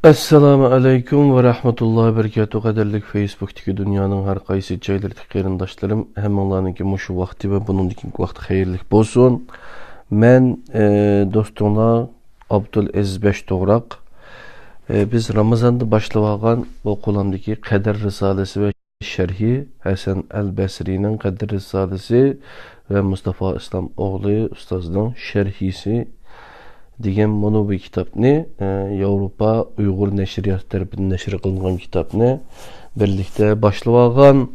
Assalamu alaikum ve rahmetullahi ve berekatuhu. Qadirlik Facebook'taki dünyanın her qaysı joylardagi qarindoshlarım, hammalarninki mushu vaqti ve buningki vaqti xayrlik bo'lsin. Men do'stinglar Abdul Aziz Beshto'g'roq. Biz Ramazonda boshlagan o'qulamdagi Qadr risolasi ve sharhi Hasan al-Basri'ning Qadr risolasi ve Mustafa İslam o'g'li ustozning sharhisi degan mana bu kitobni Yevropa Uyg'ur nashriyati tarafidan nashr qilingan kitobni birlikda boshlab olgan.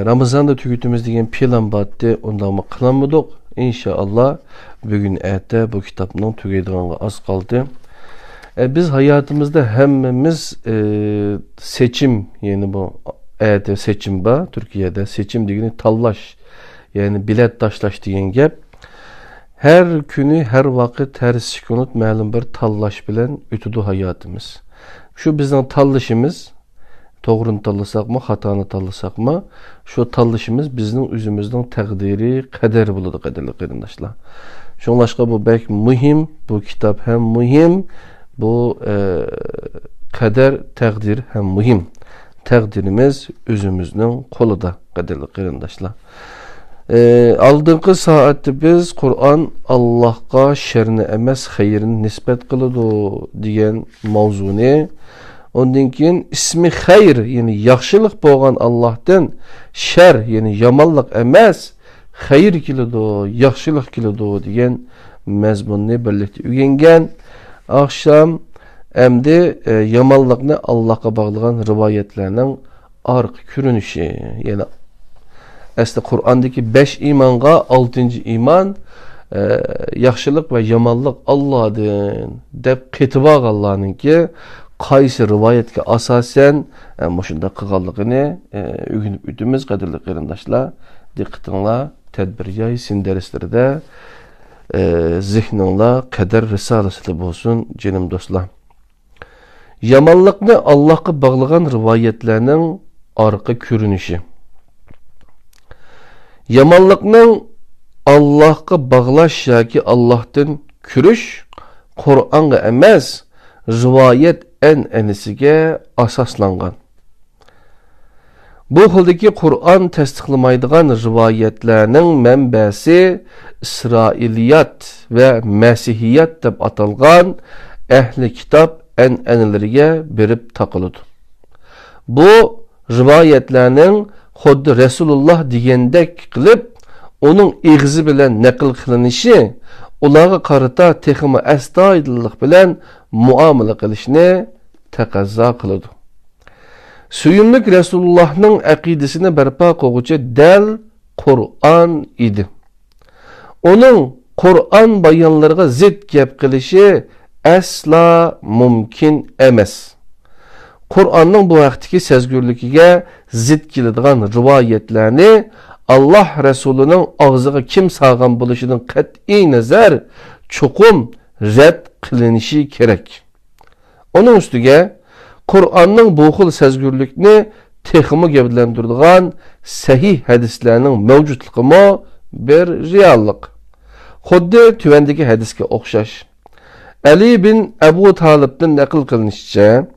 Ramazonda tugatamiz degan plan bordi, undami qilamidik. İnşallah bugün erta bu kitobning tugaydiganiga oz qoldi. Biz hayatımızda hemmimiz seçim, yani bu erta seçim var Türkiye'de. Seçim degani tanlash, yani bilet tashlash degan gap. Her günü, her vakit, her sekunut ma'lum bir tanlash bilan o'tadi hayatımız. Şu bizning tanlashimiz, to'g'rini tanlasakmı, xatoni tanlasakmı, şu tanlashimiz bizning o'zimizning taqdiri, qadari bo'ladi, qadrli qarindoshlar. Shunlashqa bu bek muhim, bu kitap hem muhim, bu qadar, taqdir hem muhim. Taqdirimiz o'zimizning qo'lida, qadrli qarindoshlar. Aldığımız saatte biz Kur'an Allah'a şerni emas hayırını nispet kılıdı diyen mavzuni. Ondan keyin ismi hayır, yani yaxşılık boğan Allah'tan, şer, yani yamanlık emas hayır kılıdı, yaxşılık kılıdı diyen mezmunni birlikte üyengen. Akşam emdi yamanlıkni Allah'a bağlayan rivayetlerinin arka kürünüşü, yani aslında Kur'an'daki 5 imanga 6. iman yaxşılık ve yamanlık Allah'dan dep ketibaq Allah'ın ki qaysı rivayetke asasen şunda qıqallıqını ügünüp ütümüz qadirli qarindoshlar, diqqatinglar tedbirjay sin derslerde zihninglar qadar risolasida bo'lsin jinim do'stlar. Yamanlıkni Allah'a bağlagan rivayetlerinin arka körünüşü. Yamanlıkның Allah'a bağlaş yoki Allah'tan kürüş Kur'an'a emas, rivayet an'anasiga asoslangan. Bu xildagi Kur'an tasdiqlamaydigan rivayetlarning manbasi İsrailiyat ve Mesihiyat deb atalgan ehli kitap an'analariga berib taqiladi. Bu rivayetlarning xuddi Resulullah degandek qilib, onun ig'zi bilan naql qilinishi ularga qarata texmi astoydillik bilan muomala qilishni taqozo qiladi. Suyimlik Resulullahning aqidasini barpo qiluvchi dal Qur'on edi. Onun Qur'on bayonlariga zid gap qilishi asla mumkin emas. Kur'an'ın bu vaxtiki sezgürlükiga zid keladigan rivayetlerini Allah Resulü'nün ağzıga kim sağgan buluşunun qat'i nazar çokum rad qilinishi kerak. Onun üstüge Kur'an'ın bu xil sezgürlükni texmi gavdlandiradigan sahih hadislerinin mevcutluğu bir reallik. Xuddi tuvandagi hadisga o'xshash. Ali bin Abu Talib'dan naql qilinishicha,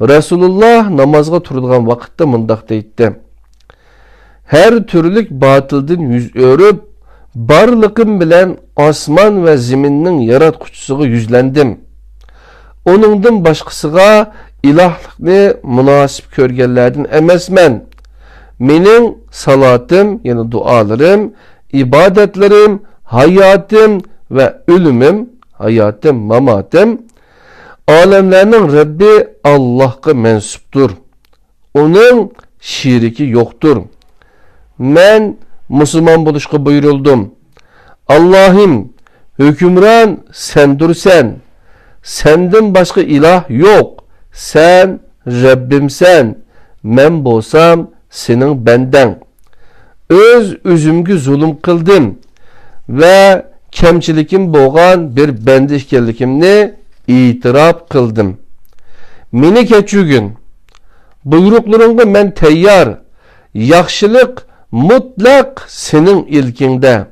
Resulullah namazga turadigan vaqtda mundaq deydi. Her türlük batıldan yüz örüp, barliqim bilan osmon ve ziminning yaratquchisiga yüzlendim. Onundan başqasiga ilahlikni munosib ko'rganlardan emasman. Mening salatim, yani dualarim, ibadetlerim, hayatim ve ölümüm, hayatim, mamatim, alemlerinin Rabbi Allah'a mensuptur. Onun şiriki yoktur. Men Müslüman buluşqa buyuruldum. Allah'ım, hükümran sendürsen. Senden başka ilah yok. Sen Rabbimsen. Men bolsam senin benden. Özümgü zulüm kıldım. Ve kemçilikim boğan bir bende ekanligimni itiraf kıldım. Meni keçugün. Buyruqlarınga men tayyar. Yaxşılık mutlak senin ilkinde.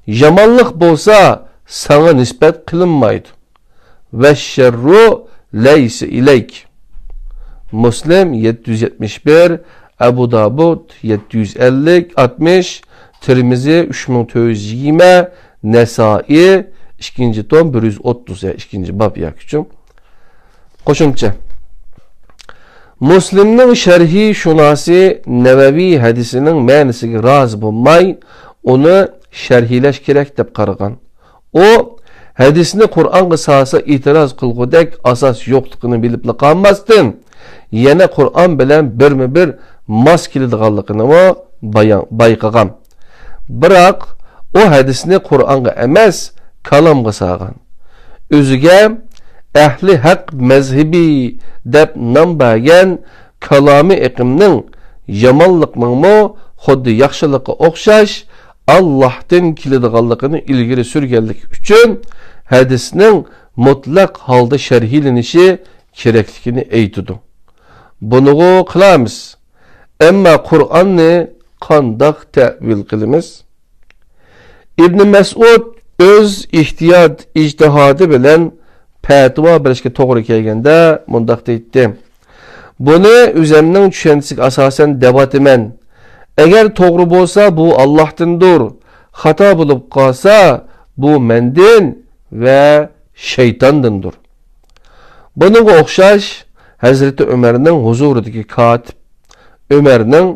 Yamanlık bolsa sana nispet kılınmaydı. Ve şerru leyse ileyk. Müslim 771, Ebu Davud 750, 60, Tirmizi 3420, Nesai 2. tom 130, 2. bab ya küçüm. Qo'shimcha. Muslimning sharhi shunasi Nevevi hadisining ma'nisiga rozi bo'lmay, uni sharhilash kerak deb qaragan. O hadisni Qur'onga solsa e'tiroz qilgudek asos yo'qligini bilib qolmasdan, yana Qur'on bilan birma-bir mos keladiganligini bayqagan. Biroq o hadisni Qur'onga emas, kalamga solgan. O'ziga ahli haq mazhabi deb nom bergan kalomi iqimning yomonlikning xuddi yaxshilikqa o'xshash Allohdan keladiganligini ilgari surganlik uchun hadisning mutlaq holda sharhlanishi kerakligini aytdi. Buni qilamiz. Ammo Qur'onni qandoq ta'vil qilamiz? Ibn Mas'ud o'z ihtiyot ijtihodi bilan fatvo berishga to'g'ri kelganda mundaq deydi. Buni o'zimning tushunchasiga asosan debatman. Agar to'g'ri bo'lsa bu Allohdandir, xato bo'lib qolsa bu mendan va shaytondandir. Bunga o'xshash Hazreti Ömerning huzuridagi kotib Ömerning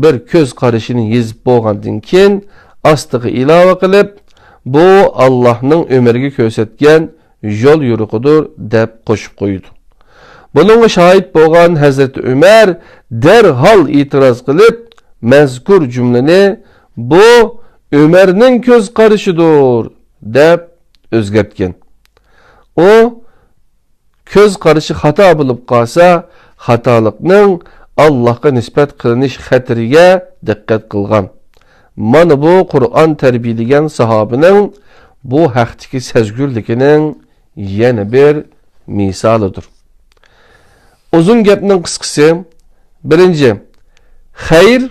bir ko'z qarashini yezib bo'lgandan keyin ostiga ilova qilib, bu Allohning Ömerga ko'rsatgan yo'l yo'riqidir deb qo'shib qo'ydi. Buningga shohid bo'lgan Hazreti Ömer derhal e'tiroz qilib, mazkur jumlani bu Ömerning ko'z qarashidir deb o'zgartgan. O ko'z qarashi xato bo'lib qolsa, xatolikning Allohga nisbat qilinish xatiriga diqqat qilgan. Mana bu Qur'on tarbiyalagan sahobaning bu haqdagi sezgurligining yana bir misalidir. Uzun gapning qisqasi, birinchi, xayr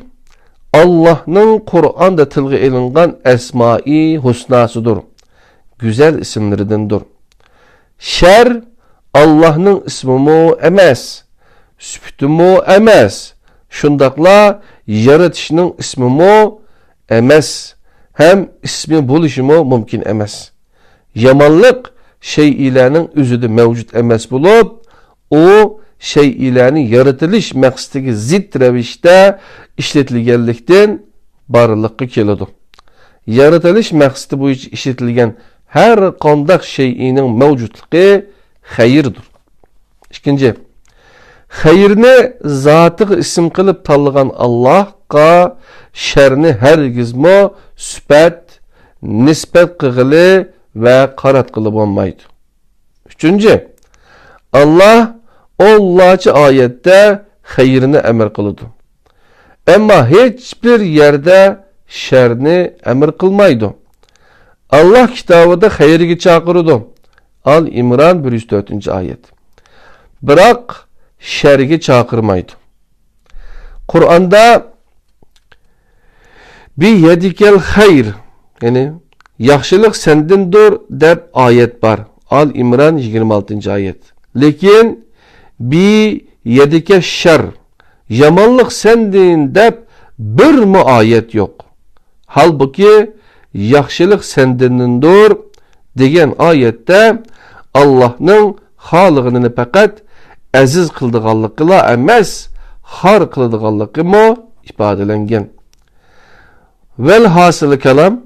Allohning Qur'onda tilga ilingan asmoi husnasidir. Güzel isimlaridandir. Shar Allohning ismi emas, sifati emas. Shundaqla yaratishning ismi emas, ham ismi bo'lishi mumkin emas. Yomonlik shaylarning o'zida mavjud emas bo'lib, u shaylarning yaratilish maqsadiga zid ravishda ishlatilganlikdan borliqqa keladi. Yaratilish maqsadi bo'yicha ishlatilgan har qanday shayning mavjudligi xayrdir. İkinci, xayrni zotiga ism qilib tanlagan Allohga sharni hargizmo sifat, nisbat qilg'ili va qaratqili bo'lmaydi. Üçüncü, Allah Allah'çı ayette xayrni emir qiladi. Ama hiçbir yerde şerni emir qilmaydi. Allah kitabında xayrga chaqiradi. Al-İmran 104. ayet. Biroq şerga chaqirmaydi. Qur'onda bi yedikel xayr, yani yaxshilik sendandir deb ayet var. Al-İmran 26. ayet. Lekin bi yedike şer, yamanlık sendin deb bir mi ayet yok. Halbuki yaxshilik sendanindir degan ayette Allah'ның xaligini faqat aziz qildiganligila emas, xor qiladiganligi ifodalangan. Velhasılı kelam,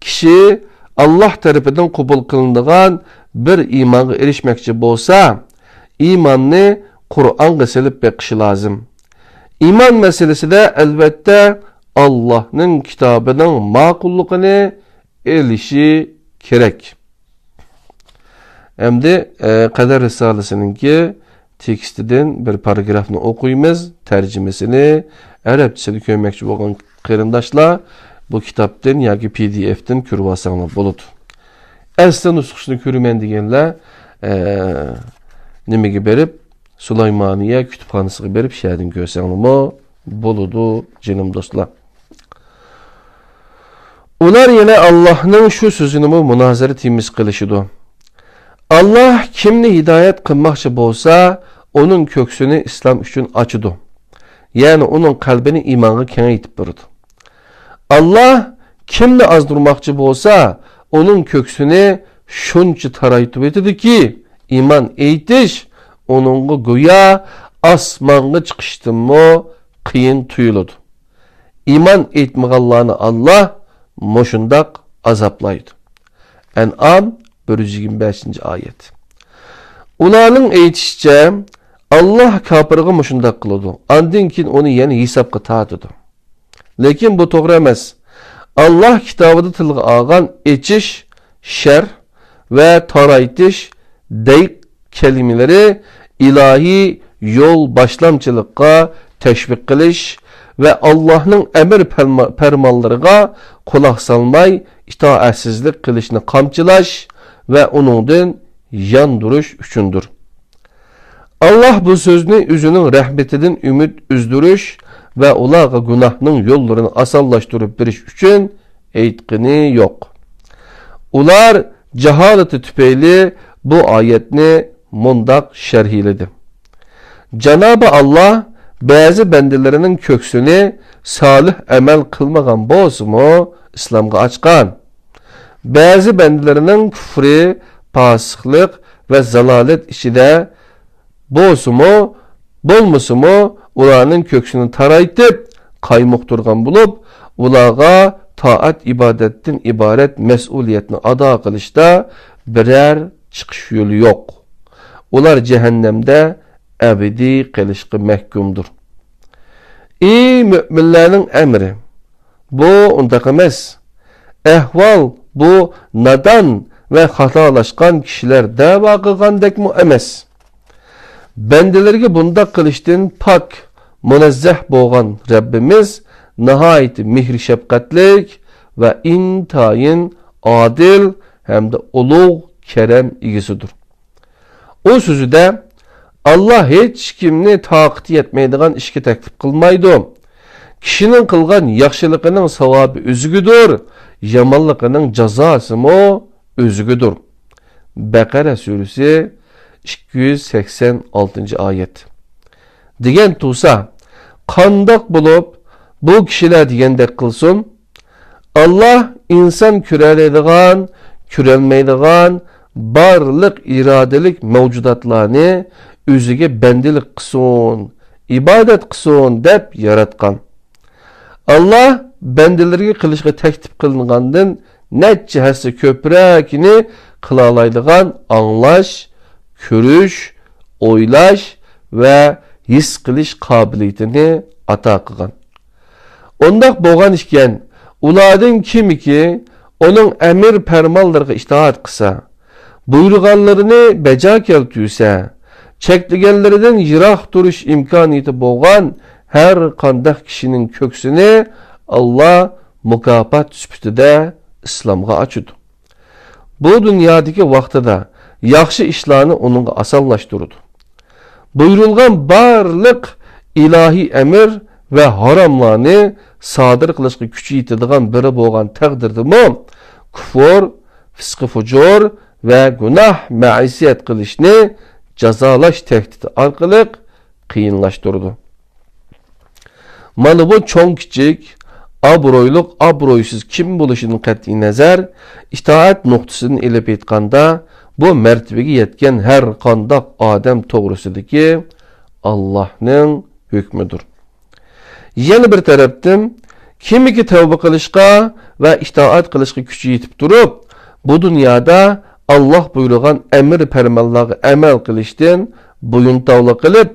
kişi Allah tarafidan qabul qilinadigan bir iymanga erishmoqchi bo'lsa, iymonni Qur'onga silib beqishi lozim. İman meselesida albatta Allah'ның kitobining ma'qulligini elishi kerak. Endi Qadar risolasininki tekstidan bir paragrafni o'qiymiz, tarjimasini arabchada ko'rmoqchi bo'lgan qarindoshlar bu kitobdan yoki PDFdan ko'rib olsanglar bo'ladi. Asli nusxasini ko'raman deganlar nimaga berib Sulaymoniya kutubxonasiga berib shahadin ko'rsanglar bo'ladi, jinim do'stlar. Ular yana Allohning shu so'zini munozara temiz qilishidi. Allah kimni hidayet qilmoqchi bo'lsa, onun köksünü İslam üçün açıdı. Yani onun kalbini imanı kengaytip berdi. Allah kimni azdırmakçı bolsa, onun köksünü şuncha taraytып etdi ki, iman eytiş onunga goya asmanga chiqishdanmi qiyin tuyuladi. İman etmaganlarni Allah moshundaq azaplaydi. En'am 125. ayet. Ularning aytishicha, Allah kafirga moshundaq qiladi. Andan keyin uni yana hisobga tortadi. Lekin bu to'g'ri emas. Allah kitobida tilga olgan echish, shar va taraytish deyq kelimeleri ilahi yol başlamçılıkka teşvik qilish ve Allah'ın emir fermanlarına kulak salmay itaatsizlik qilishni qamchilash ve onundan yan duruş üçündür. Allah bu sözünü üzünün rahmetinden ümit üzdürüş ve ularga günahının yollarını asallaştırıp biriş üçün eytqini yok. Ular cehaleti tüpeyli bu ayetni mundaq şerhiledi. Cenab-ı Allah bazı bendelerinin köksünü salih emel kılmagan bolsumu İslamga açkan. Bazı bendelerinin küfri, pasıklık ve zalalet içinde bolsumu, bolmusumu ularının köksünü taraytıp kaymukturgan bulup ularga taat ibadetten ibaret mesuliyetini ada kılışta birer çıkış yolu yok. Ular cehennemde ebedi kılışkı mehkumdur. Ey müminlerin emri, bu undaq emas. Ehval bu nadan ve hatalaşkan kişiler dava qilgandek mu emas. Bendelerge bundaq qilishdan pak, munazzah bo'lgan Rabbimiz nihayet mehri şefqatlik ve intayin adil hem de ulug' kerem igisidir. O sözüde Allah hiç kimni taqat yetmeydigan ishga taklif qilmaydi. Kişinin qilgan yaxshilig'ining savobi o'zigidir, yomonligining jazosi mo o'zigidir. Baqara surasi 286 ayet. Degan tursa, qandoq bo'lib bu kishilar degandek qilsin? Allah inson ko'radigan, ko'rolmaydigan barliq iradelik mavjudotlarni o'ziga bandilik qilsin, ibodat qilsin deb yaratgan. Allah bandalarga qilishga taklif qilingandan necha hassa ko'prakini qila oladigan anglash, ko'rish, o'ylash va his qilish qobiliyatini ato qilgan. Ondaq bo'lgan ekan, ulardan kimiki onun emir fermanlarına itaat qilsa, buyurganlarını beca keltirse, çektigenlerden yiroq turish imkoniyati bo'lgan her qandaq kişinin köksünü Allah mukafat süpütüde İslamga açıdı. Bu dünyadaki vaqtida yaxshi ishlarni onunga asallaştırdı. Buyurulgan barliq ilahi emir ve haramlarni sadir qilishga kuchi yetadigan biri bo'lgan taqdirdami kufr, fisq fujur ve günah ma'siyat qilishni jazolash tehdidi orqali qiyinlashtirdi. Mana bu cho'ng kichik, obro'yliq, obro'ysiz kim bo'lishidan qat'iy nazar, itoat nuqtasidan elib aytganda, bu martabaga yetgan har qandoq odam to'g'risidagi Allohning hukmidir. Yana bir tarafdan kimiki tavba qilishga va itoat qilishga kuchi yetib turib, bu dunyoda Allah buyurgan emir fermanlarga amal qilishdan bo'yintovli qilib,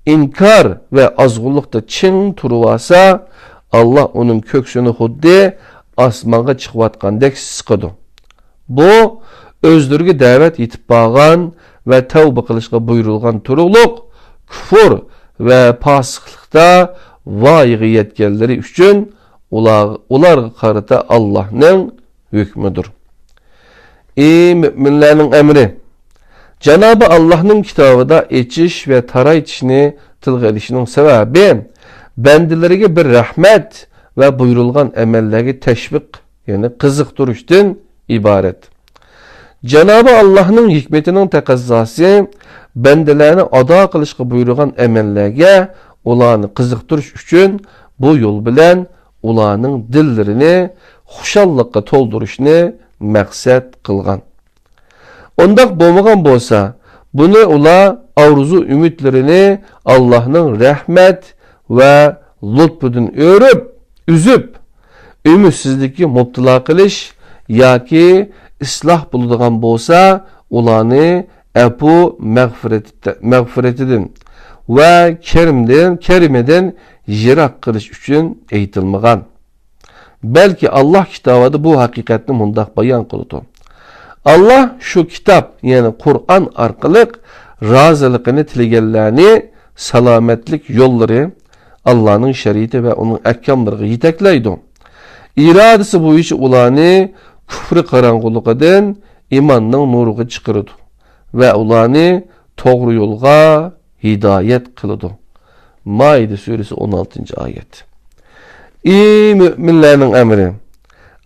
inkar ve azg'ullikda chin turib olsa, Allah onun köksünü xuddi osmonga chiqayotgandek siqidi. Bu o'zlariga da'vat yetib bo'lgan va tavba qilishga buyurilgan turuqliq, kufr ve fosiqlikda voyaga yetganlari uchun ularga qarata Allohning hukmidir. Ey müminlerin emri, Cenab-ı Allah'ın kitabında eçiş ve taraytishni tilga ilishning sebebi bendilerine bir rahmet ve buyurulgan emellerine teşvik, yani qiziqtirishdan ibaret. Cenab-ı Allah'ның hikmetinin taqazzası bendelerni ado qilishga buyurgan amallarga ularni qiziqtirish uchun bu yo'l bilan ularning dillarini xushallikqa to'ldirishni maqsad qilgan. Undaq bo'lmagan bo'lsa, buni ular arzu ümitlerini Allah'ның rahmet ve lütfüdün üzüp, ümitsizlikki mubtila qilish yoki islah buladigan bo'lsa, ularni afu mag'firatidan va kerimeden yiroq qilish uchun aytilmagan. Belki Allah kitabida bu haqiqatni mundaq bayon qildi. Allah şu kitap, yani Kur'an orqali razılıqını tilaganlarni salomatlik yo'llari, Allah'ның şeriati ve onun ahkamlariga yetaklaydi. İradisi bo'yicha ularni kufri qarang'uligidan imonning nuriga chiqaradi ve ularni to'g'ri yo'lga hidoyat qiladi. Maide suresi 16. ayet. Ey müminlerning emri.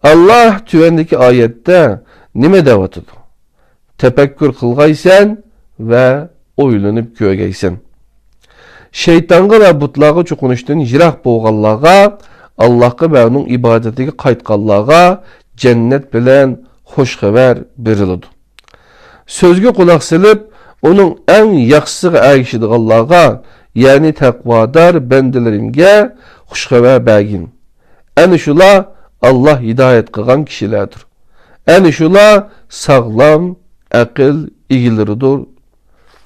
Allah tüvendeki ayette nima deyapti? Tefekkür qilgaysan ve o'ylanib ko'rgaysan. Şeytanga ve butlarga cho'qinishdan yiroq bo'lganlarga, Allah'a ve onun ibadetiga qaytganlarga cennet bilen hoş xabar beriladi. Sözge quloq silib, onun en yaxshisiga ergishadiganlarga, yani taqvodor bandalarimga xush xabar bergin. Ana shular Allah hidoyat qilgan kishilardir. Ana shular sog'lom aql egilaridir.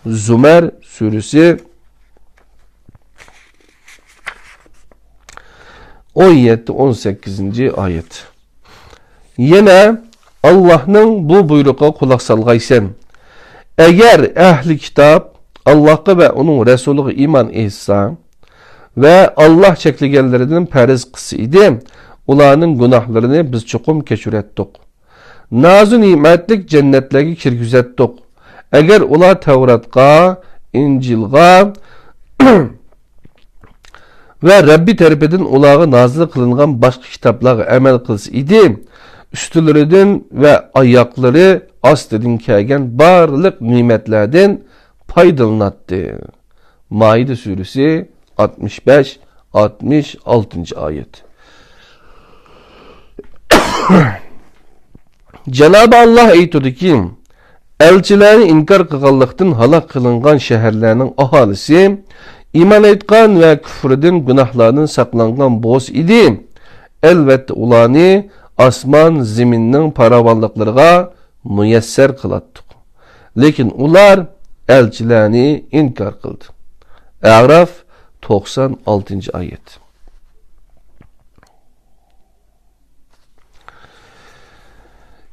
Zumar suresi 17-18. ayet. Yine Allah'ның bu buyruğa kulak salgaysan. Eğer ehli kitap Allah'a ve onun Resulü'ne iman etsa ve Allah çekligenlerinin periz kısı idi, ularının günahlarını biz çokum keçürettik. Nazı nimetlik cennetleri kirgüzettik. Eğer ular Tevrat'a, İncil'a ve Rabbi tarafından ularga nazil kılınan başka kitaplarga amel kılsa idi, üstülerinden ve ayakları astidan kelgen barlık nimetlerden faydalanatdı. Maide suresi 65-66. ayet. Cenab-ı Allah aytdı ki, elçilerini inkar qilganlikdan halak kılınan şehirlerinin ahalisi iman etgan ve küfreden günahlarının saklangan boz idi. Elbette ularni asman ziminning paravanlıklarına müyesser kılattık. Lekin ular elçilerini inkar kıldı. A'raf 96. ayet.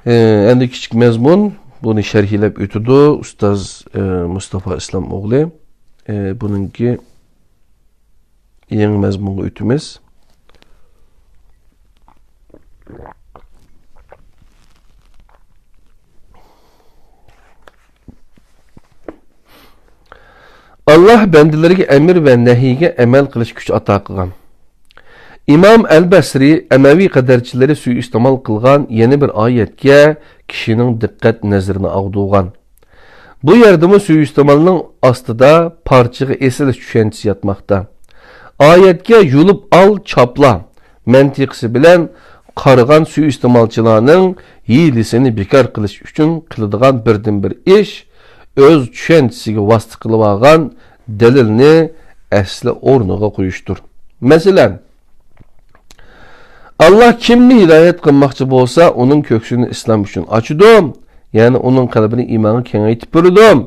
Endi küçük mezmun, bunu şerhlep ötüdü Ustaz Mustafa İslamoğlu. Bununki yeni mezmunga ötümüz. Allah bendilerine emir ve nehiye emel kılış güç ata kılgan. İmam El-Basri Emevi qadarchileri suiistemal qilgan yeni bir ayetga kişinin dikkat nazarini ağdığan. Bu yerdimi suiistemalning ostida parchaga esilish tushunchasi yatmoqda. Ayetga yulib al chapla mantiqsi bilan qaragan suiistemalchilarning hiylesini bekor qilish uchun qiladigan birdan bir ish öz tushunchasiga vosita qilib olgan dalilni asli o'rniga qo'yishdir. Masalan, Allah kimni hidayet qilmoqchi bo'lsa, onun köksünü İslam üçün açıdım. Yani onun kalbini imanı kengaytib berdim.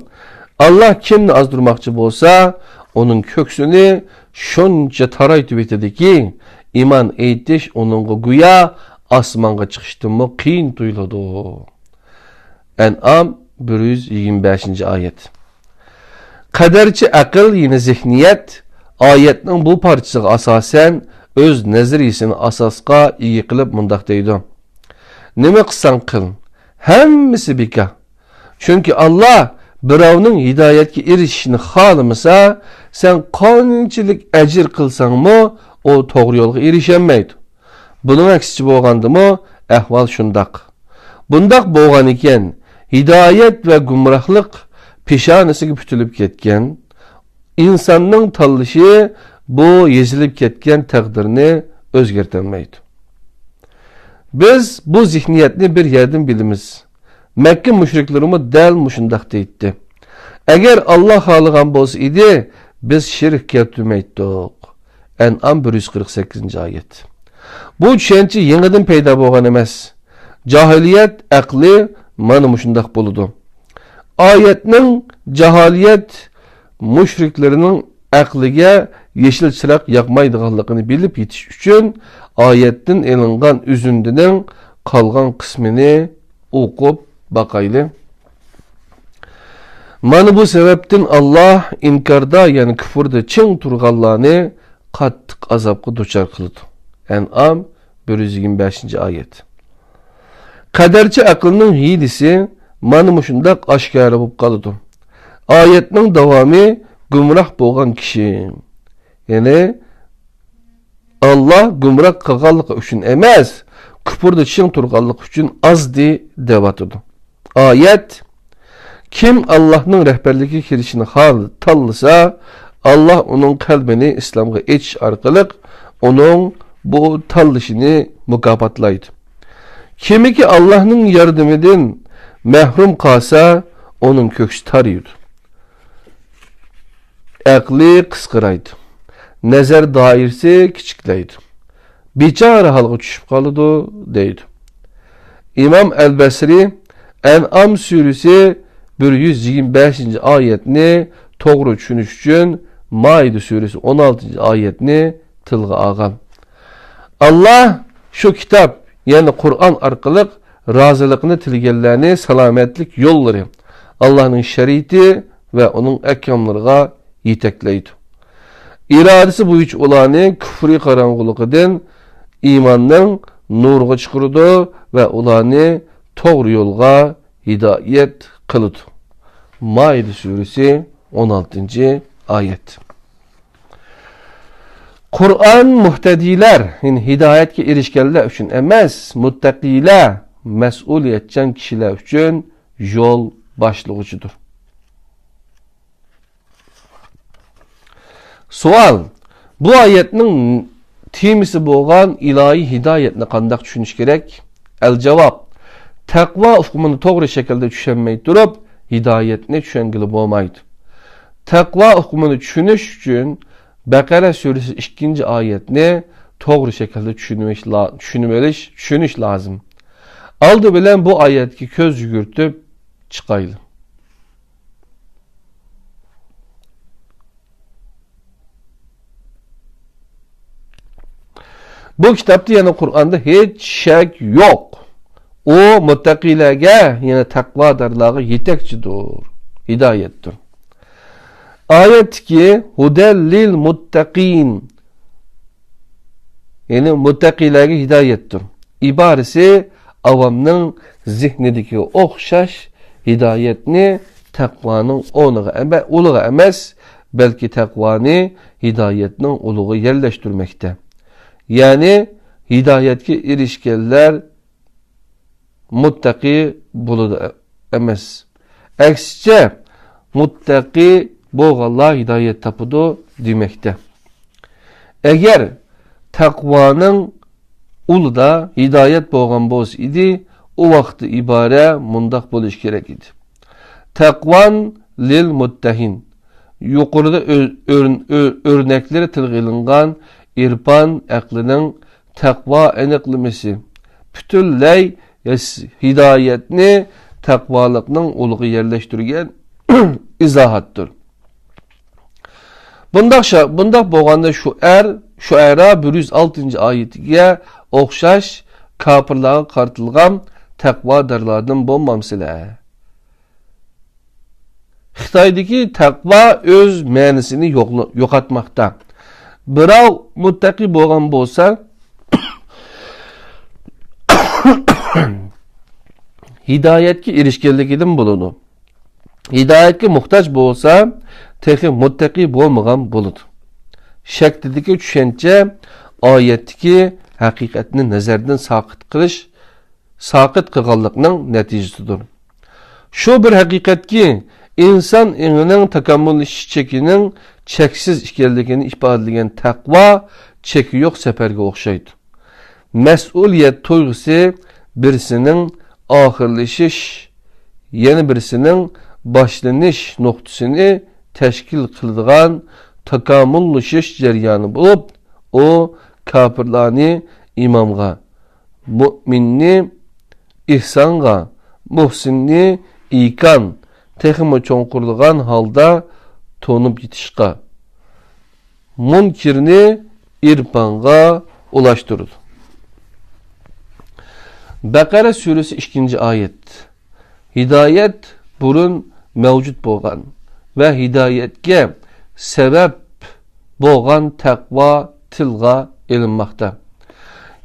Allah kimni azdırmoqchi bo'lsa, onun köksünü şuncha taraytib etadi ki, iman aytish onunga guya asmanga chiqishdanmi qiyin tuyuladi. En'am 125. ayet. Qadarchi aql yine zihniyet ayetning bu parchasiga asosan öz nazariyasini asosga ega qilib mundaq deydi. Nima qilsang qil, hammasi bekor. Chunki Allah birovning hidoyatga erishishini xohlamasa, sen qonunchilik ajr qilsangmi, o to'g'ri yo'lga erisholmaydi. Buning aksicha bo'lgandimi, ahvol shundaq. Bundaq bo'lgan ekan, hidayet ve gumrahlık pişanesiga putilib ketgan, insonning tanlashi bu yezilib ketgan taqdirni o'zgartirmaydi. Biz bu zihniyatni bir yerdan bilimiz. Mekke müşriklerimi dal mushundaq deydi. Eğer Allah xoligan bo'lsa edi, biz shirk keltirmaydik. En'am 148 oyat. Bu tushuncha yangidan paydo bo'lgan emas. Jahiliyat aqli mana mushundaq bo'ladi. Oyatning jaholiyat müşriklerining aqliga yeşil chiroq yoqmaydiganligini bilib yetish uchun oyatdan elingan üzündünün qolgan qismini o'qib baqayli. Mana bu sebepten Allah inkarda yani küfürde çın turganlarını qattiq azapga duchor qildi. En'am 125 oyat. Qadarchi aqlning hilisi mana mushundaq oshkora bo'lib qoldi. Oyatning davomi gumroh bo'lgan kishi. Yani Allah gumroh qilganligi uchun emas, küfürde çın turganligi uchun azdi deb atadi. Oyat kim Allah'ın rehberliği kirişini tanlasa, Allah onun kalbini İslam'a etiş arkalık, onun bu tanlışını mukapatlaydı. Kimi ki Allah'ın yardımından mehrum kalsa, onun köksü tarıyordu. Akli kıskıraydı. Nezer dairesi küçükleydi. Biçare halka düşüp kalıdı, deydi. İmam El-Besri, En'am suresi 125. ayetini to'g'ri tushunish uchun Maide suresi 16. ayetini tilga olgan. Allah şu kitap yani Kur'an orqali rozilikni tilganlarni salomatlik yo'llari, Allah'ın şeriati ve onun ahkomlariga yetaklaydi. İradesi bo'yicha ularni kufriy qorong'uligidan iymonning nuriga chiqaradi ve ularni to'g'ri yo'lga hidayet kılıdı. Maide suresi 16. ayet. Kur'an muhtediler, yani hidayetke erişkenler için emas, muttaqiler, mesuliyetçen kişiler için yol başlıqıcıdır. Sual, bu ayetning temisi bo'lgan ilahi hidayetni qanday tushunish kerak? El javob, taqvo hukmini to'g'ri shaklda tushunmay turib, hidayetni tushungili bo'lmaydi. Taqvo hukmini tushunish uchun Baqara surasi 2. oyatni to'g'ri shaklda tushunish lozim. Oldi bilan bu oyatga ko'z yugurtib chiqayli. Bu kitapta yani Kur'an'da hiç şek yok. O muttaqilarga yani taqvodorlarga yetakchidir, hidayetdir. Ayetki hudel lil muttaqin yani muttaqilarga hidayetdir. İbaresi avamning zihnidagi o'xshash hidayetni taqvoning uluğu emas, belki taqvoni hidayetning uluğu yerleştirmekte. Yani hidayetke erişkenler muttaqi buludu emas. Aksice muttaqi bo'lganlar hidayet tapudu demekte. Eğer taqvanın uluda hidayet bo'lgan bo'lsa idi, o vaqti ibare mundaq bo'lish kerak edi. Taqvan lil muttahin. Yuqorida örnekleri tilga ilingan irfan aqlining taqvo aniqlamasi butunlay hidayetni taqvolikning uluğu yerleştirgen izahatdır. Bundaq bo'lganda Şuara 106. ayetiga o'xshash kafirlarga qartilgan taqvodorlardan bo'lmamsizlar. Xitoydagi taqvo o'z ma'nosini yo'qotmoqda. Birov muttaqi bo'lgan bo'lsa, hidayetga erishganligidan bo'ladi. Hidayetga muhtoj bo'lsa, texi muttaqi bo'lmagan bo'ladi. Shaklidagi tushuncha oyatdagi haqiqatni nazardan soqit qilganlikning natijasidir. Şu bir haqiqatki inson o'zining takomillashish chekining cheksiz ekanligini ifodalagan taqvo cheki yo'q safarga o'xshaydi. Mas'uliyat tuyg'usi birisining oxirlashish, yana birisining boshlanish nuqtasini tashkil qiladigan takomillashish jarayoni bo'lib, o kafirlarni imomga, mu'minni ihsonga, muhsinni ikan, texmi cho'nqurlagan holda to'nib yetishqa, munkirni irponga ulashtirdi. Baqara surasi 2-oyat. Hidoyat burun mavjud bo'lgan va hidoyatga sabab bo'lgan taqvo tilga ilinmoqda.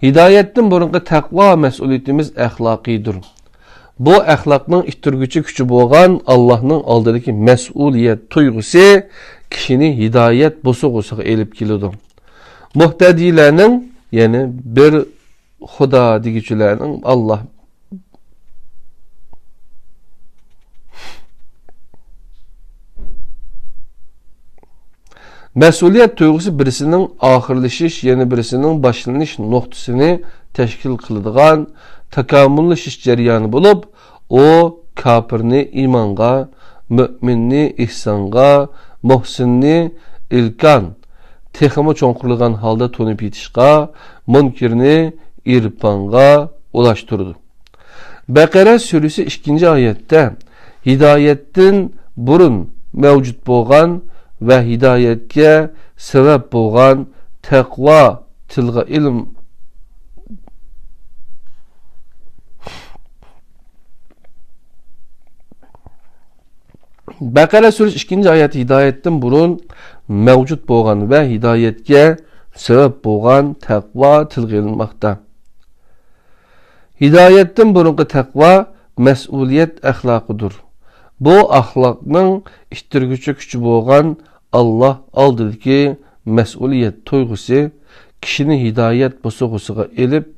Hidoyatdan burungi taqvo mas'uliyatimiz axloqiydir. Bu axloqning ittirguchi kuchi bo'lgan Allohning oldidagi mas'uliyat tuyg'usi kishini hidoyat bo'sug'usiga elib keladi. Muhtadilarning, ya'ni bir Xudo degichilarning Allah mas'uliyat tuyg'usi birisining oxirlashish, yana birisining boshlanish nuqtasini tashkil qiladigan takomillashish jarayoni bo'lib, o kafirni iymonga, mu'minni ihsonga, muhsinni ilkan, texmi cho'nqirlagan holda to'nib yetishqa, munkirni irponga ulashtirdi. Baqara surasi 2-oyatda hidoyatdan burun mavjud bo'lgan va hidoyatga sabab bo'lgan taqvo tilga ilm Baqara surasi 2-oyat hidoyatdan burun mavjud bo'lgan va hidoyatga sabab bo'lgan taqvo tilga ilinmoqda. Hidoyatdan burungi taqvo mas'uliyat axloqidir. Bu axloqning ittirguchi kuchi bo'lgan Allah oldidagi mas'uliyat tuyg'usi kishini hidoyat bo'sug'usiga elib,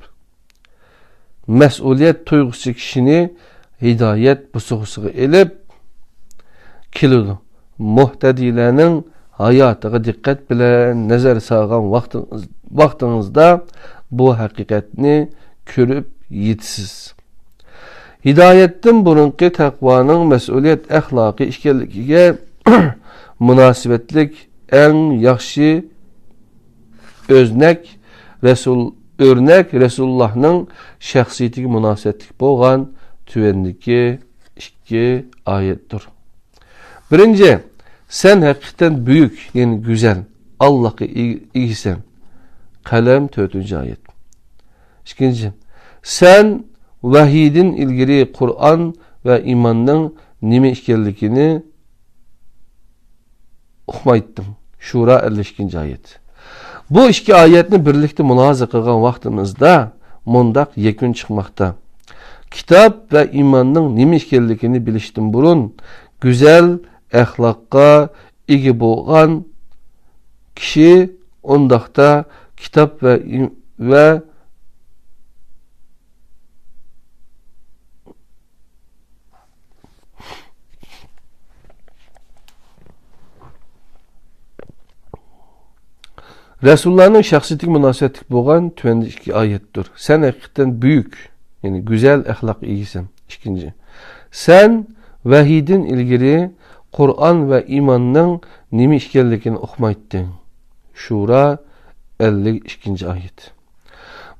mas'uliyat tuyg'usi kishini hidoyat bo'sug'usiga elib keladi. Muhtadilarning hayotiga diqqat bilan nazar solgan vaqtingizda bu haqiqatni ko'rib yetasiz. Hidoyatdan burungi taqvoning mas'uliyat axloqi ekanligiga munosabatlik eng yaxshi o'rnak Rasulullohning shaxsiyatiga munosabatlik bo'lgan tuvandagi 2 oyatdir. Birinchi, sen haqiqatan büyük, yani güzel, Allah'a iyisin. Kalem 4-oyat. İkinci, sen vahidin ilgili Kur'an ve imanның nime işkellikini okumaydım. Şura 52-oyat. Bu 2 ayetni birlikte mülahaza qilgan vaqtimizda mundaq yakun chiqmoqda. Kitap ve imanның nime işkellikini bilishdan burun güzel axloqqa ega bo'lgan kishi undaqda kitap ve Resulullah'ın şahsiyetlik münasebetlik bo'lgan 2 ayettir. Sen hakikaten büyük, yani güzel ahlak iyisin. İkinci, sen vahidin ilgili Kur'an ve imanның nime işkellikini okumaydın. Şura 52-oyat.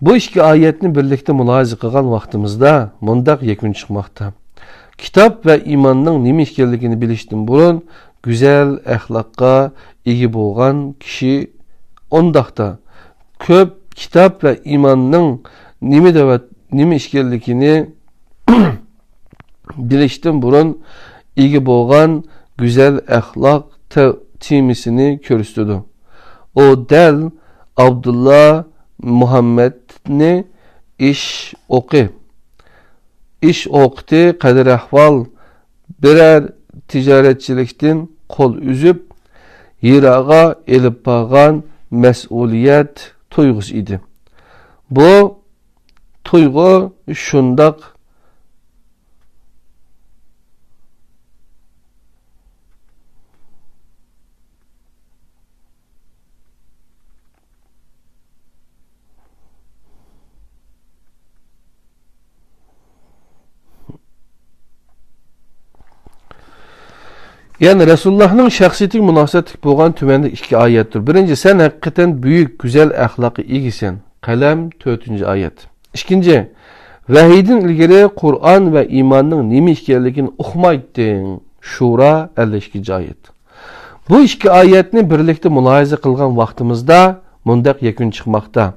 Bu 2 ayetni birlikte mülahaza qilgan vaqtimizda mundaq yakun chiqmoqda. Kitap ve imanның nime işkellikini bilishdan burun güzel ahlakka ega bo'lgan kishi ondaqda ko'p kitap ve imanның nime işkellikini bilishdan burun ega bo'lgan güzel ahlak temisini ko'rsatdi. O del Abdullah Muhammedni ish o'qiti qadar ahvol birer tijoratchilikdan qo'l uzib yiraga elib borgan mas'uliyat tuyg'usi edi. Bu tuyg'u shundoq Yani Resulullah'ın şahsiyetiga münasebetlik bo'lgan tümende iki ayettir. Birinci, sen hakikaten büyük, güzel ahlakı egisan. Kalem 4. ayet. İkinci, vahiyden ilgari Kur'an ve imanның nima ekanligini uqmayding. Şura 52. ayet. Bu iki ayetni birlikte mulohaza qilgan vaqtimizda mundaq yakun chiqmoqda.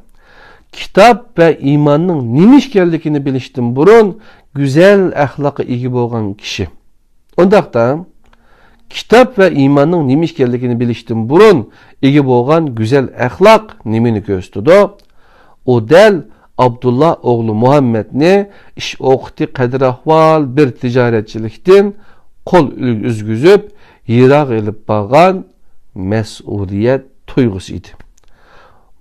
Kitap ve imanның nima ekanligini bilishdan burun güzel ahlakı ega bo'lgan kishi. Ondaqda kitap ve imanның nima ekanligini bilishdan burun ega bo'lgan güzel ahlak nimani ko'rsatdi? O dal Abdullah oğlu Muhammedni ish o'qiti qadr ahvol bir tijoratchilikdan qo'l uzgizib yiroq elib borgan mas'uliyat tuyg'usi edi.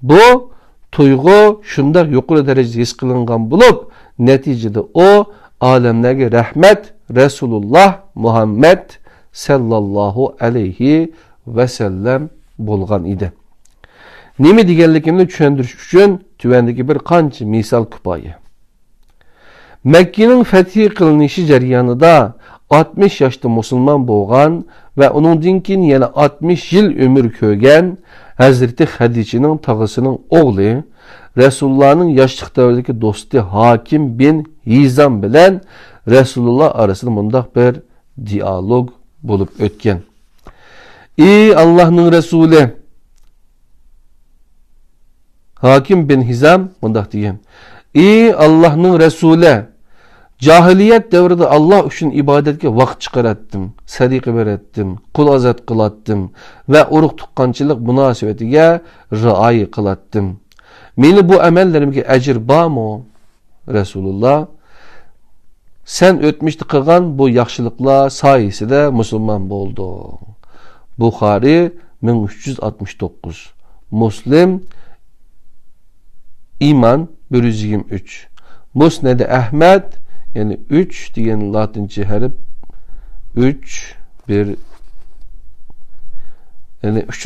Bu tuyg'u shunday yuqori darajada his qilingan bo'lib, natijada o olamdagi rahmat Rasululloh Muhammad sallallohu alayhi ve sellem bo'lgan edi. Nima deganligini tushuntirish uchun tuvandagi bir qancha misol kifoya. Makkaning fathi qilinishi jarayonida 60 yoshda musulmon bo'lgan va uningdan keyin yana 60 yil umr ko'rgan Hazreti Hadichaning tog'asining o'g'li Rasulullohning yoshlik davridagi do'sti Hakim bin Hizam bilan Rasululloh orasida mundaq bir dialog bo'lib o'tgan. Ey Allohning Rasuli, Hakim bin Hizam mundaq degan. Ey Allohning Rasuli, jahiliyet devrida Allah uchun ibodatga vaqt chiqaratdim, sadiqa beratdim, qul ozod qilatdim va urug' tuqqanchilik munosabatiga rioya qilatdim. Meni bu amallarimga ajr bormi? Rasululloh, sen o'tmishda qilgan bu yaxshiliklar soyasida musulmon bo'lding. Buxoriy 1369, Muslim İman 123, Musned-i Ahmed yani 3 degan latince harf 3 bir yani 3.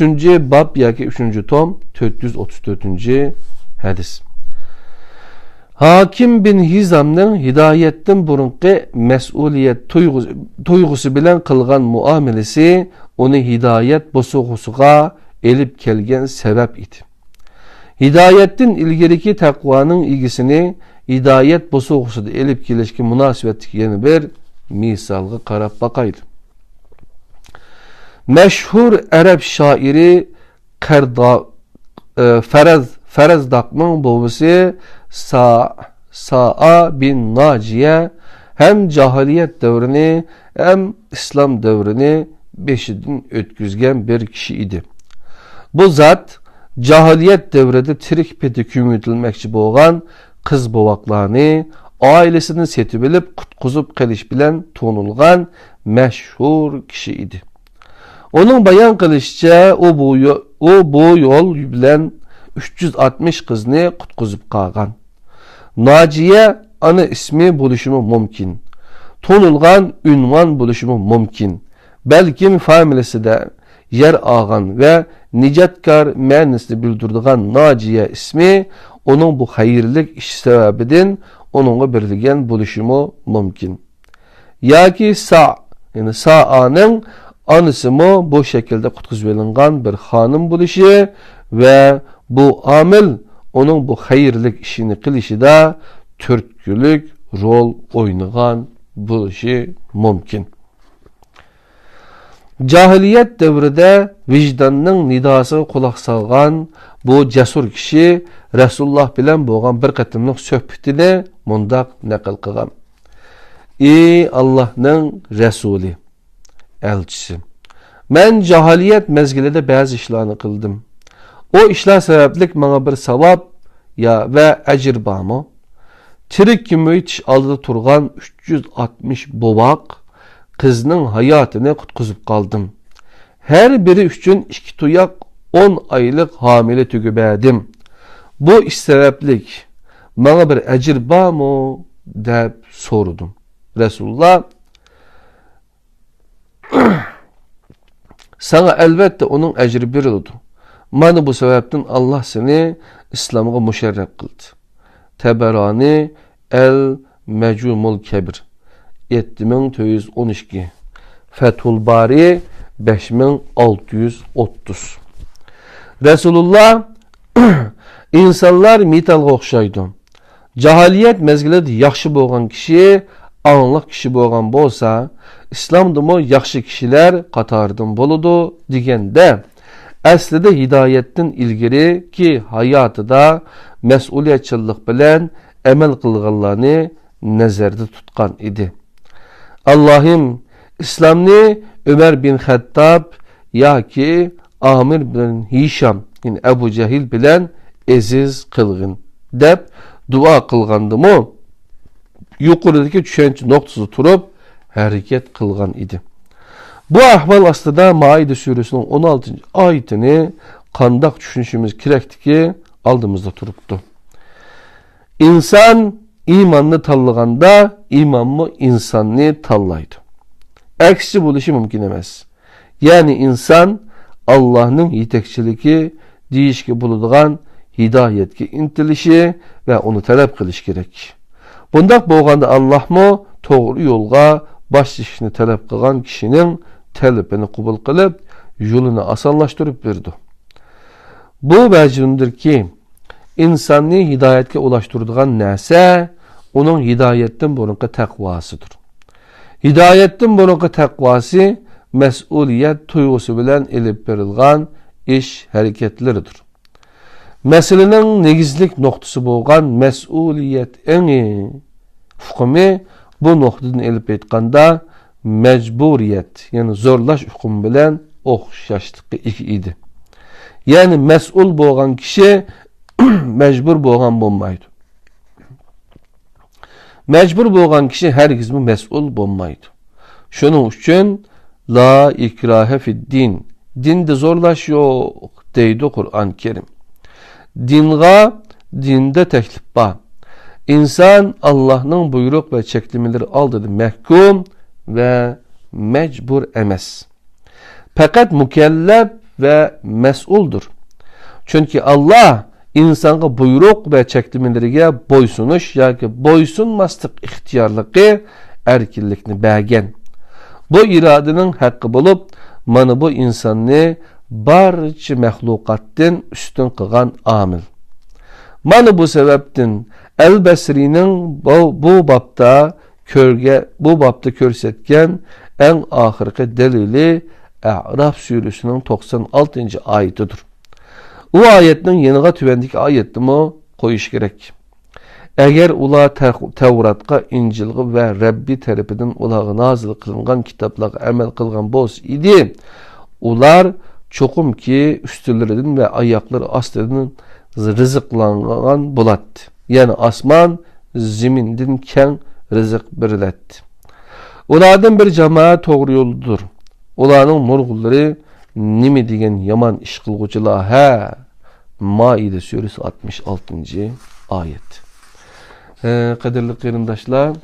bab yoki 3. tom 434. hadis. Hakim bin Hizamning hidoyatdan burunqi mas'uliyat tuyg'usi bilan qilgan muomalasi uni hidoyat bosug'usiga elib kelgan sabab edi. Hidayettin ilgiriki takvanın ilgisini hidayet bosug'usida elib kelishga munosabatli yana bir misolga qarab baqaylik. Meşhur Arab şairi Farazdaqning bobisi Sa'a bin Naciye hem cahiliyet devrini hem İslam devrini beşidin ötküzgen bir kişi idi. Bu zat cahiliyet devrede tirik peti kümütülmekçi boğan kız bovaklarını ailesini setip bilip kutkuzup keliş bilen tonulgan meşhur kişi idi. Onun bayan kılışça o bu yol bilen 360 kızını kutkuzup kalgan. Naciye ana ismi buluşumu mümkün. Tonulgan ünvan buluşumu mümkün. Belki familesi de yer ağan ve nicatkar mənasını bildirdiğen Naciye ismi onun bu hayırlık iş sebebidin onunla birligen buluşumu mümkün. Ya ki yani Sa'anın anısı mı bu şekilde kutkuzbelingan bir hanım buluşu ve bu amil onun bu hayırlık işini kılışı da türkülük rol oynayan buluşu mümkün. Cahiliyet devrinde vicdanның nidasına kulak salgan bu cesur kişi Resulullah bilen boğan bir qatımlıq söhbetini mundaq naql qilgan. Ey Allah'ның Resulü, elçisi, ben cahiliyet mezgilinde bazı işlerini kıldım. O işler sebeplik bana bir savab ya ve ecir barmı? Tirik kimi hiç aldı turgan 360 bobak kızının hayatını kutkuzup kaldım. Her biri üçün 2 tuyak 10 aylık hamile tügübedim. Bu iş sebeplik bana bir ecir var mı deyip sordum. Resulullah sana elbette onun ecri verildi. Bana bu sebepten Allah seni İslam'a müşerref kıldı. Teberani El Mecumul Kebir 7912 Fethul Bari 5630. Resulullah insanlar metalga o'xshaydi. Jahaliyet mezgilida yaxshi bo'lgan kishi, angliq kishi bo'lgan bo'lsa, islomdimi yaxshi kishilar qatoridan bo'ladi deganda, aslida hidoyatdan ilgari ki hayotida mas'uliyatchilik bilan amal qilganlarni nazarda tutgan edi. Allohim islomni Ömer bin Xattab yoki Amir bin Hisham, yani Abu Cahil bilan aziz qilgin deb duo qilgandimi, yuqoridagi tushuncha nuqtasida turib harakat qilgan edi. Bu ahvol ostida Maide surasining 16 oyatini qandoq tushunishimiz kerakdiki oldimizda turibdi. İnsan imanni tanlaganda imanmi insonni tanlaydi. Aksi bo'lishi mumkin emas. Ya'ni inson Allohning yetakchiligi deyishga bo'ladigan hidoyatga intilishi va uni talab qilish kerak. Bundaq bo'lganda Allohmo to'g'ri yo'lga boshlashni talab qilgan kishining talabini qabul qilib, yo'lini osonlashtirib berdi. Bu vajibdirki, insonni hidoyatga ulashtiradigan narsa uning hidoyatdan burungi taqvosidir. Hidoyatdan burungi taqvosi mas'uliyat tuyg'usi bilan elib berilgan ish harakatlaridir. Meselenin negizlik noktası bo'lgan mas'uliyat eni hukmi bu noktadan elib aytganda mecburiyet, yani zorlash hukmi bilan o'xshashligi edi. Yani mas'ul bo'lgan kishi mecbur bo'lgan bo'lmaydi. Mecbur bo'lgan kishi hargizmi mas'ul bo'lmaydi. Shuning uchun la ikrahe fid din. Dinde zorlash yo'q deydi Qur'on Kerim. Dinde teklif var. İnsan Allah'ın buyruk ve çeklimeleri aldığı mahkum ve mecbur emas. Fakat mükellef ve mesuldur. Çünkü Allah insanga buyruk ve çeklimelerine boysunuş yoki boysunmaslık ihtiyarlığı erkinlikni bergen. Bu iradenin hakkı bulup mana bu insanni barcha mahlukatdan üstün qilgan amil. Mana bu sebepten El-Basri'nin bu babda ko'rsatgan eng oxirgi dalili A'raf surasining 96 oyatidir. Bu oyatning yeniga tuvandagi oyatni qo'yish kerak. Agar ular Tavratga, Injilga va Rabbi tarafidan ularga nozil qilingan kitoblarga amal qilgan bo'lsa edi, ular çokum ki üstülerinden ve ayakları astidan rızıklangan bulat. Yani asman ziminden ken rızık birilet. Ulardan bir cemaat doğru yoldur. Ularning nurgulları nimi degen yaman iş kılgıcılar ha. Maide suresi 66. ayet. Kaderli kıyırındaşlar,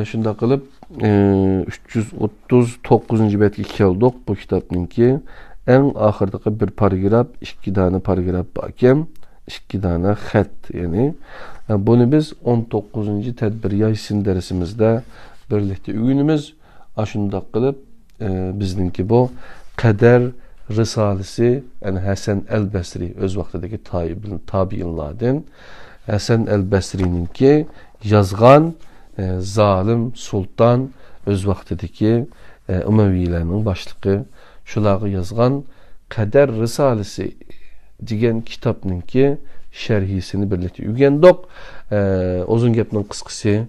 şunda kılıp 339. betga keldik bu kitapninki. En ahırdaki bir paragraf, 2 tane paragraf bakem, 2 tane xat, yani bunu biz 19. tedbir yaysin dersimizde birlikte ügünümüz aşında kılıp bizninki bu Kader Risalesi, yani Hasan el-Basri öz vaktideki tabiinlardan Hasan el-Basri'ninki yazgan zalim sultan öz vaktideki Umayyilerinin başlığı şulağı yazgan Kader Risalesi degan kitapninki şerhisini birlikte ügendik. Uzun gapning qisqasi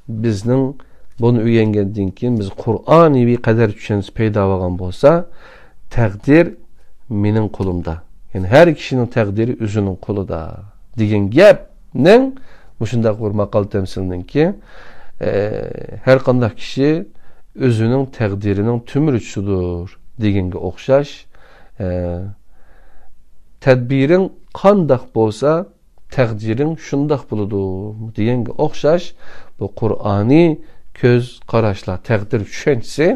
bizning bunu üyengendan keyin biz Qur'oniy qadar tushunchasi paydo bo'lgan bo'lsa, taqdir mening qo'limda. Yani her kişinin taqdiri o'zining qo'lida degan gapning mushundaq bir maqol temsilninki her qanday kishi o'zining taqdirining tümürüçüdür deganga o'xshash tadbiring qandaq bo'lsa taqdiring shundaq bo'ladi deganga o'xshash bu Qur'oniy ko'z qarashlar taqdir tushunchasi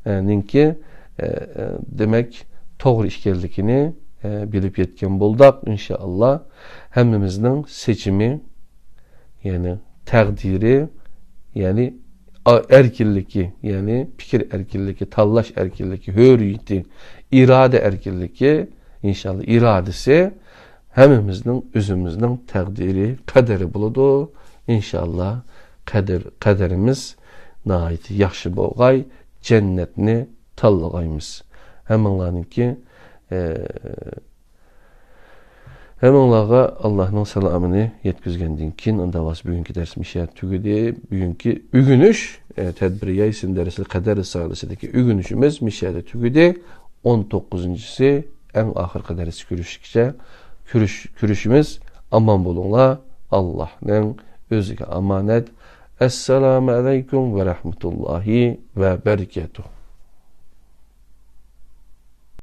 ninki demek to'g'ri ekanligini bilib yetgan bo'ldik. İnşallah hammamizning seçimi, yani taqdiri, yani erkinligi, yani fikir erkinligi, tallaş erkinligi, hürriyeti, irade erkinligi, inşallah iradesi hemimizin, özümüzün takdiri, kaderi buludu. İnşallah kaderimiz nahayeti yaxşı bolğay, cennetini tallagaymiz. Hemenlarınki Hemenlağa Allah'ın salamını yetkizgenden kin onda vas bugünkü dersmişe tügüdü. Bugünkü ügünüş tedbiriye isim dersi kader sağlısındaki ügünüşümüz mişede tügüdü. 19'uncusu en ahırkı dersi görüşümüz aman bulunla Allah'ın özüge amanet. Esselamu aleyküm ve rahmetullahi ve berekatuhu.